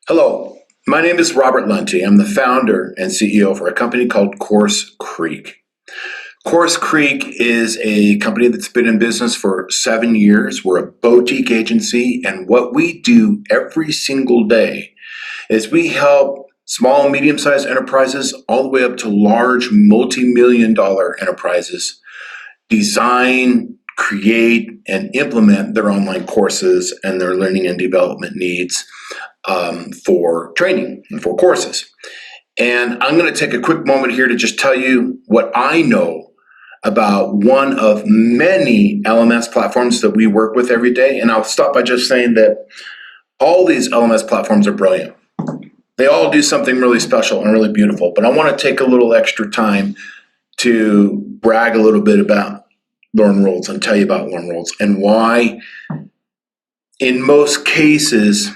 Hello, my name is Robert Lunte. I'm the founder and CEO for a company called CourseCREEK. CourseCREEK is a company that's been in business for 7 years. We're a boutique agency, and what we do every single day is we help small and medium-sized enterprises all the way up to large multi-million-dollar enterprises design, create, and implement their online courses and their learning and development needs for training and for courses. And I'm going to take a quick moment here to just tell you what I know about one of many LMS platforms that we work with every day. And I'll start by just saying that all these LMS platforms are brilliant. They all do something really special and really beautiful, but I want to take a little extra time to brag a little bit about LearnWorlds and tell you about LearnWorlds and why, in most cases,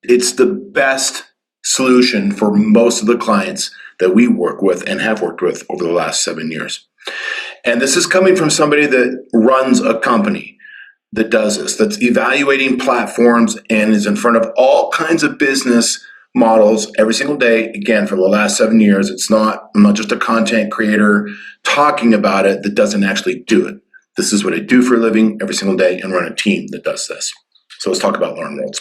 it's the best solution for most of the clients that we work with and have worked with over the last 7 years. And this is coming from somebody that runs a company that does this, that's evaluating platforms and is in front of all kinds of business models every single day. Again, for the last 7 years, I'm not just a content creator talking about it that doesn't actually do it. This is what I do for a living every single day and run a team that does this. So let's talk about LearnWorlds.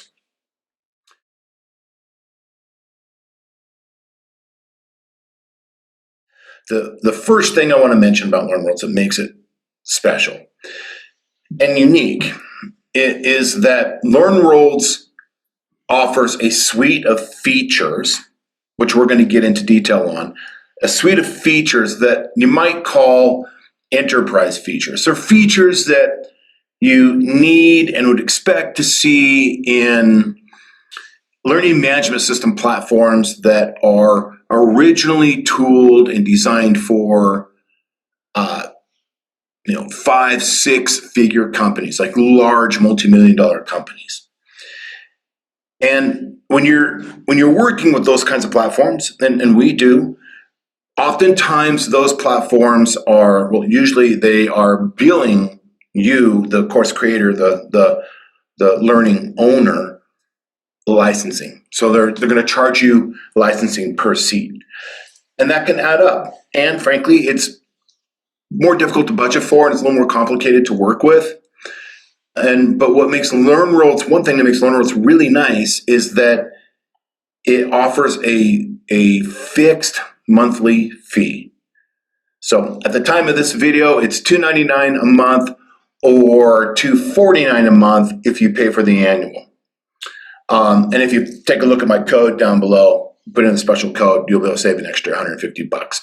The first thing I want to mention about LearnWorlds that makes it special and unique is that LearnWorlds offers a suite of features, which we're going to get into detail on, a suite of features that you might call enterprise features. They're features that you need and would expect to see in learning management system platforms that are originally tooled and designed for 5-6-figure companies, like large multi-million-dollar companies. And when you're working with those kinds of platforms, and we do, oftentimes those platforms usually they are billing you, the course creator, the learning owner, licensing. So they're going to charge you licensing per seat. And that can add up. And frankly, it's more difficult to budget for, and it's a little more complicated to work with. But what makes LearnWorlds, one thing that makes LearnWorlds really nice is that it offers a fixed monthly fee. So at the time of this video, it's $299 a month or $249 a month if you pay for the annual. And if you take a look at my code down below, put in a special code, you'll be able to save an extra $150.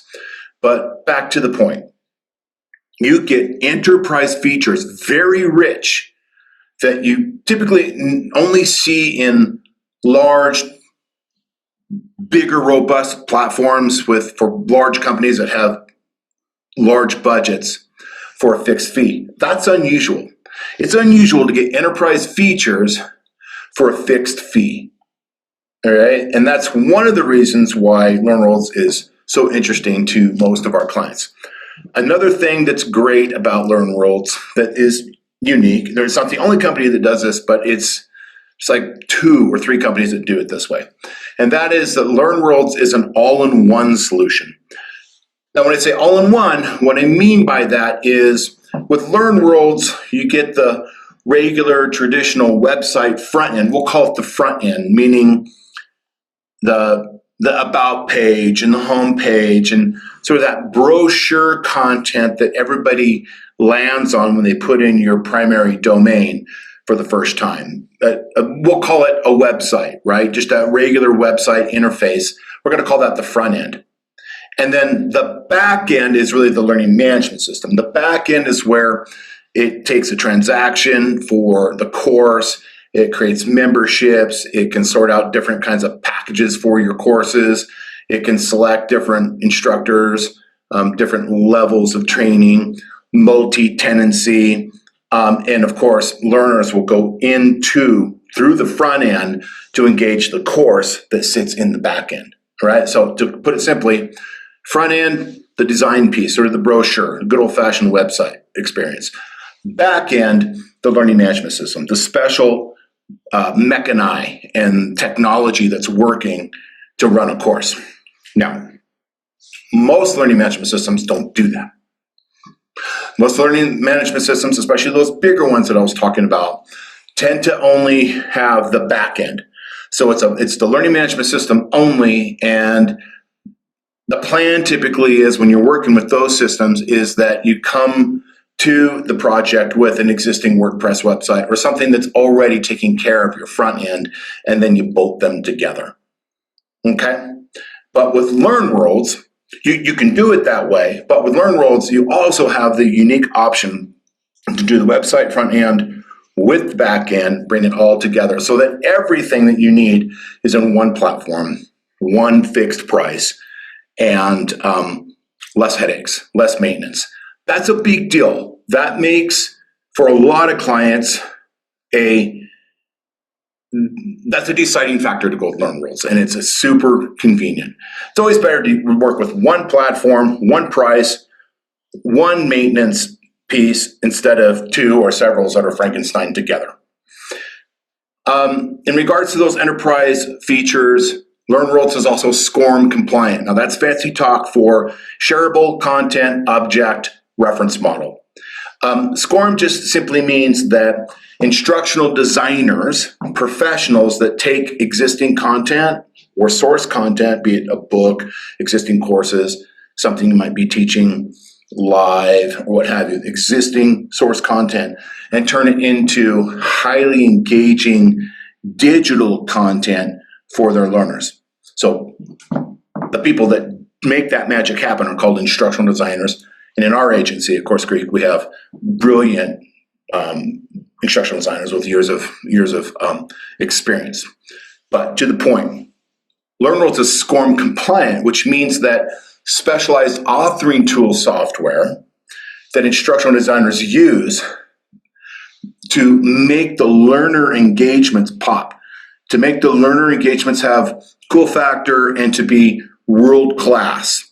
But back to the point. You get enterprise features, very rich, that you typically only see in large, bigger, robust platforms for large companies that have large budgets for a fixed fee. That's unusual. It's unusual to get enterprise features for a fixed fee. All right. And that's one of the reasons why LearnWorlds is so interesting to most of our clients. Another thing that's great about LearnWorlds that is unique, it's not the only company that does this, but it's like 2 or 3 companies that do it this way. And that is that LearnWorlds is an all-in-one solution. Now, when I say all-in-one, what I mean by that is with LearnWorlds, you get the regular traditional website front end. We'll call it the front end, meaning the about page and the home page and sort of that brochure content that everybody lands on when they put in your primary domain for the first time. We'll call it a website, right? Just a regular website interface. We're going to call that the front end. And then the back end is really the learning management system. The back end is where it takes a transaction for the course. It creates memberships. It can sort out different kinds of packages for your courses. It can select different instructors, different levels of training, multi-tenancy. And of course, learners will go through the front end to engage the course that sits in the back end. All right. So to put it simply, front end, the design piece or the brochure, good old-fashioned website experience. Back end, the learning management system, the special mechani and technology that's working to run a course. Now, most learning management systems don't do that. Most learning management systems, especially those bigger ones that I was talking about, tend to only have the back end. So it's the learning management system only, and the plan typically is when you're working with those systems is that you come to the project with an existing WordPress website or something that's already taking care of your front end, and then you bolt them together. Okay? But with LearnWorlds, you can do it that way, but with LearnWorlds, you also have the unique option to do the website front end with the back end, bring it all together so that everything that you need is in one platform, one fixed price, and less headaches, less maintenance. That's a big deal. That makes, for a lot of clients, that's a deciding factor to go with LearnWorlds, and it's a super convenient. It's always better to work with one platform, one price, one maintenance piece instead of two or several that are Frankenstein together. In regards to those enterprise features, LearnWorlds is also SCORM compliant. Now that's fancy talk for Shareable Content Object Reference Model. SCORM just simply means that instructional designers, professionals that take existing content or source content, be it a book, existing courses, something you might be teaching live or what have you, existing source content, and turn it into highly engaging digital content for their learners. So the people that make that magic happen are called instructional designers. And in our agency at CourseCREEK, we have brilliant instructional designers with years of experience. But to the point, LearnWorlds is SCORM compliant, which means that specialized authoring tool software that instructional designers use to make the learner engagements pop, to make the learner engagements have cool factor and to be world class,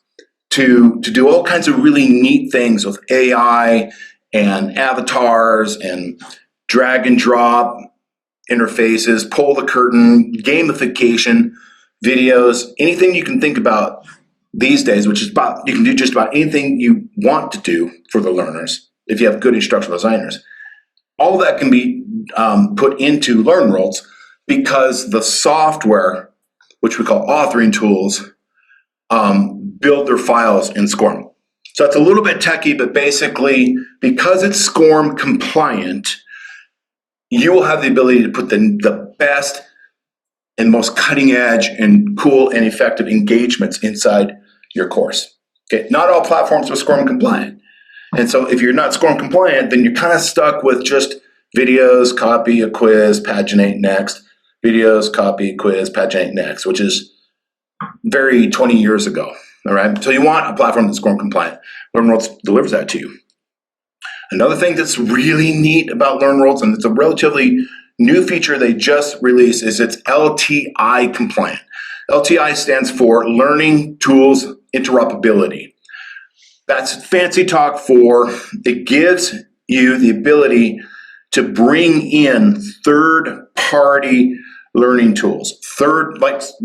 to do all kinds of really neat things with AI and avatars and drag and drop interfaces, pull the curtain, gamification, videos, anything you can think about these days, which is about, you can do just about anything you want to do for the learners if you have good instructional designers. All that can be put into LearnWorlds because the software, which we call authoring tools, build their files in SCORM. So it's a little bit techy, but basically, because it's SCORM compliant, you will have the ability to put the best and most cutting edge and cool and effective engagements inside your course. Okay, not all platforms are SCORM compliant. And so if you're not SCORM compliant, then you're kind of stuck with just videos, copy a quiz, paginate next, videos, copy, quiz, paginate next, which is very 20 years ago. All right. So you want a platform that's SCORM compliant. LearnWorlds delivers that to you. Another thing that's really neat about LearnWorlds, and it's a relatively new feature they just released, is it's LTI compliant. LTI stands for Learning Tools Interoperability. That's fancy talk for it gives you the ability to bring in third-party learning tools.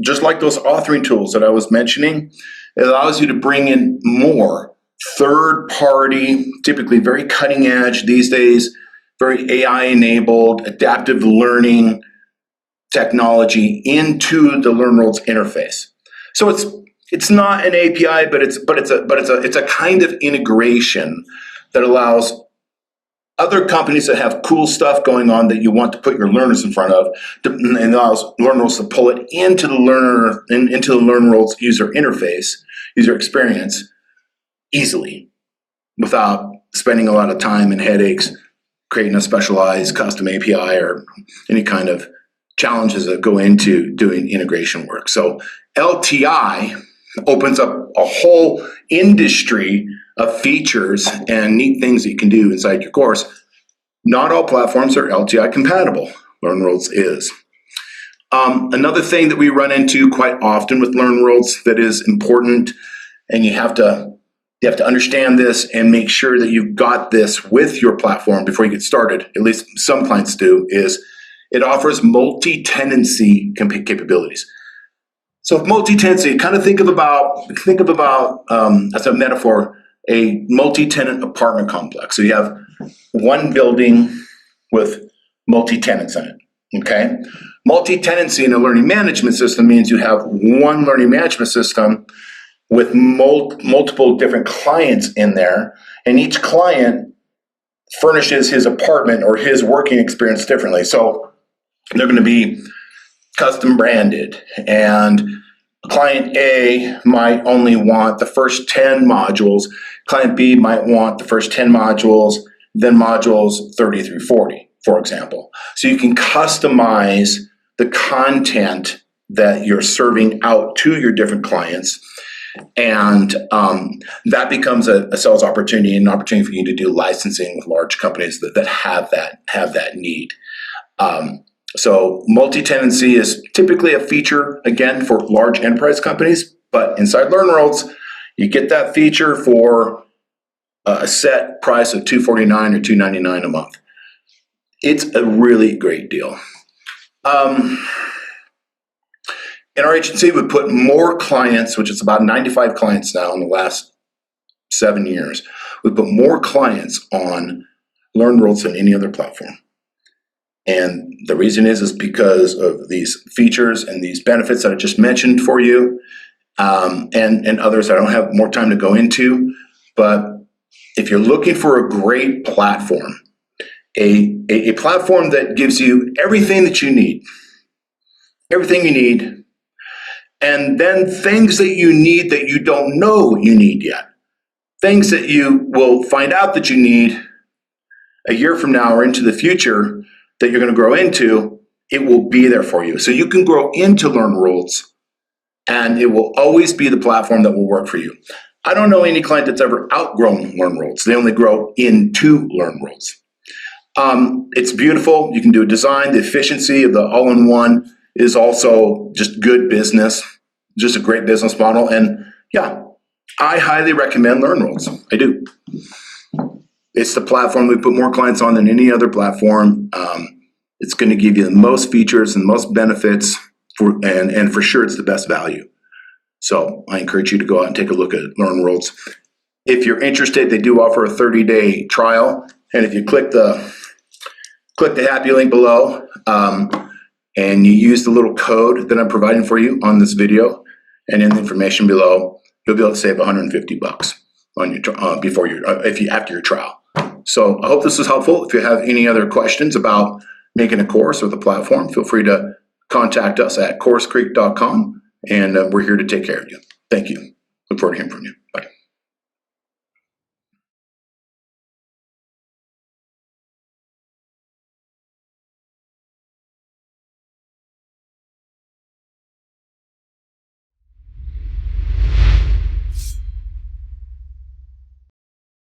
Just like those authoring tools that I was mentioning, it allows you to bring in more third-party, typically very cutting edge these days, very AI-enabled, adaptive learning technology into the LearnWorlds interface. So it's not an API, but it's a kind of integration that allows other companies that have cool stuff going on that you want to put your learners in front of, and allows LearnWorlds to pull it into the LearnWorlds user interface, user experience easily, without spending a lot of time and headaches creating a specialized custom API or any kind of challenges that go into doing integration work. So LTI opens up a whole industry of features and neat things that you can do inside your course. Not all platforms are LTI compatible. LearnWorlds is. Another thing that we run into quite often with LearnWorlds that is important, and you have to understand this and make sure that you've got this with your platform before you get started, at least some clients do, is it offers multi-tenancy capabilities. So if multi-tenancy, kind of think of about as a metaphor, a multi-tenant apartment complex. So you have one building with multi-tenants in it, okay? Multi-tenancy in a learning management system means you have one learning management system with multiple different clients in there, and each client furnishes his apartment or his working experience differently. So they're going to be custom branded, and client A might only want the first 10 modules. Client B might want the first 10 modules, then modules 30 through 40, for example. So you can customize the content that you're serving out to your different clients, and that becomes a sales opportunity, an opportunity for you to do licensing with large companies that have that need. So multi-tenancy is typically a feature, again, for large enterprise companies, but inside LearnWorlds, you get that feature for a set price of $249 or $299 a month. It's a really great deal. In our agency, we put more clients, which is about 95 clients now in the last 7 years. We put more clients on LearnWorlds than any other platform. And the reason is because of these features and these benefits that I just mentioned for you, and others I don't have more time to go into. But if you're looking for a great platform, a platform that gives you everything that you need, and then things that you need that you don't know you need yet, things that you will find out that you need a year from now or into the future that you're going to grow into, it will be there for you. So you can grow into LearnWorlds, and it will always be the platform that will work for you. I don't know any client that's ever outgrown LearnWorlds. They only grow into LearnWorlds. It's beautiful. You can do a design. The efficiency of the all-in-one is also just good business, just a great business model. And yeah, I highly recommend LearnWorlds. I do. It's the platform we put more clients on than any other platform. It's going to give you the most features and most benefits, and for sure it's the best value. So I encourage you to go out and take a look at LearnWorlds. If you're interested, they do offer a 30-day trial, and if you click the happy link below, and you use the little code that I'm providing for you on this video and in the information below, you'll be able to save $150 on your after your trial. So I hope this was helpful. If you have any other questions about making a course or the platform, feel free to contact us at CourseCREEK.com, and we're here to take care of you. Thank you. Look forward to hearing from you.